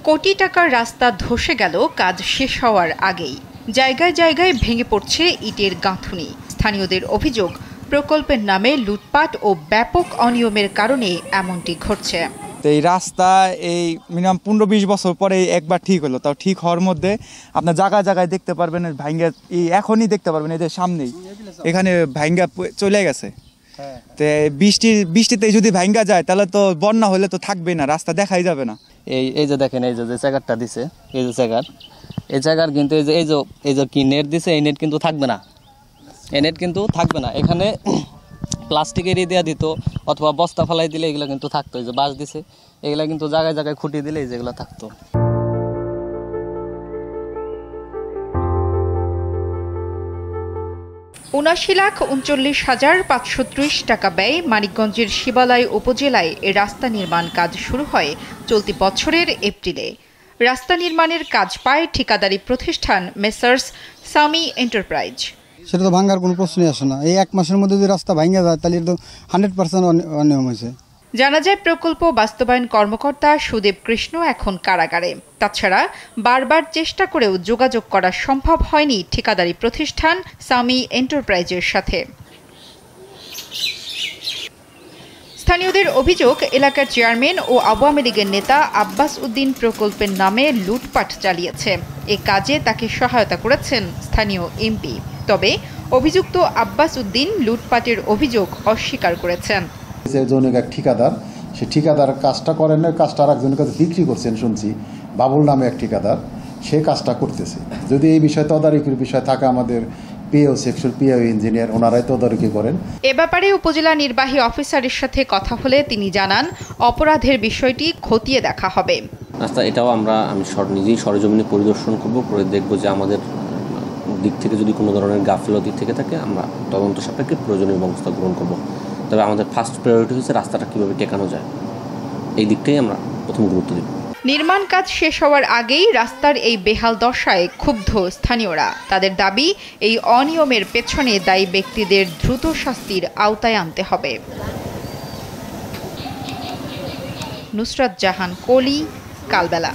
কোটি টাকার রাস্তা ধসে গেল কাজ শেষ হওয়ার আগেই। জায়গায় জায়গায় ভেঙে পড়ছে ইটের গাঁথুনি। স্থানীয়দের অভিযোগ, প্রকল্পের নামে লুটপাট ও ব্যাপক অনিয়মের কারণে এমনটি ঘটছে। এই রাস্তা এই মিনিমাম 15-20 বছর পরে একবার ঠিক হলো, তাও ঠিক হওয়ার মধ্যে আপনার জায়গায় জায়গায় দেখতে পারবেন ভাঙ্গা, এখনই দেখতে পারবেন এদের সামনেই এখানে ভাঙ্গা চলে গেছে। তো বৃষ্টিতে যদি ভাঙ্গা যায় তাহলে তো বন্যা হলে তো থাকবে না, রাস্তা দেখাই যাবে না। এই যে দেখেন, এই যে জায়গাটা দিছে, এই যে এই জায়গার কিন্তু এই যে কি নেট দিছে, এই নেট কিন্তু থাকবে না, এই নেট কিন্তু থাকবে না। এখানে প্লাস্টিকের দেওয়া দিত অথবা বস্তা ফেলাই দিলে এগুলো কিন্তু থাকতো। এই যে বাঁশ দিছে, এগুলো কিন্তু জায়গায় জায়গায় খুঁটি দিলে এই যেগুলো থাকতো। ৭৯,৩৯,৫৩০ টাকা ব্যয় মানিকগঞ্জের শিবালয় উপজেলায় এ রাস্তা নির্মাণ কাজ শুরু হয় চলতি বছরের এপ্রিলে। রাস্তা নির্মাণের কাজ পায় ঠিকাদারি প্রতিষ্ঠান মেসার্স সামি এন্টারপ্রাইজ। সেটা তো ভাঙার কোনো প্রশ্নই আসে না। এই এক মাসের মধ্যে যদি রাস্তা ভাঙা যায় তাহলে তো 100% অনিয়ম হয়েছে। জানা যায়, প্রকল্প বাস্তবায়ন কর্মকর্তা সুদেব কৃষ্ণ এখন কারাগারে। তাছাড়া বারবার চেষ্টা করেও যোগাযোগ করা সম্ভব হয়নি ঠিকাদারি প্রতিষ্ঠান সামি এন্টারপ্রাইজের সাথে। স্থানীয়দের অভিযোগ, এলাকার চেয়ারম্যান ও আওয়ামী লীগের নেতা আব্বাস উদ্দিন প্রকল্পের নামে লুটপাট চালিয়েছে। এ কাজে তাকে সহায়তা করেছেন স্থানীয় এমপি। তবে অভিযুক্ত আব্বাস উদ্দিন লুটপাটের অভিযোগ অস্বীকার করেছেন। এক ঠিকাদার, সে ঠিকাদার কাজটা করেন না, কাজটা আরেকজনের কাছে বিক্রি করছেন শুনছি, বাবুল নামে এক ঠিকাদার, সে কাজটা করতেছে। যদি এই বিষয়ে তদারকির বিষয় থাকে, আমাদের পিও সেকশন পিও ইঞ্জিনিয়ার ওনারাই তদারকি করেন। এ ব্যাপারে উপজেলা নির্বাহী অফিসারের সাথে কথা হলে তিনি জানান, অপরাধের বিষয়টি খতিয়ে দেখা হবে। রাস্তা এটাও আমি নিজেই সরেজমিনে পরিদর্শন করব, করে দেখব যে আমাদের দিক থেকে যদি কোনো ধরনের গাফিলতি থেকে থাকে আমরা তদন্ত সাপেক্ষে প্রয়োজনীয় ব্যবস্থা গ্রহণ করব। তবে আমাদের ফার্স্ট প্রায়োরিটি হচ্ছে রাস্তাটা কীভাবে টেকানো যায়, এই দিকটাই আমরা প্রথম গুরুত্ব দেব। নির্মাণ কাজ শেষ হওয়ার আগেই রাস্তার এই বেহাল দশায় ক্ষুব্ধ স্থানীয়রা। তাদের দাবি, এই অনিয়মের পেছনে দায়ী ব্যক্তিদের দ্রুত শাস্তির আওতায় আনতে হবে। নুসরাত জাহান কলি, কালবেলা।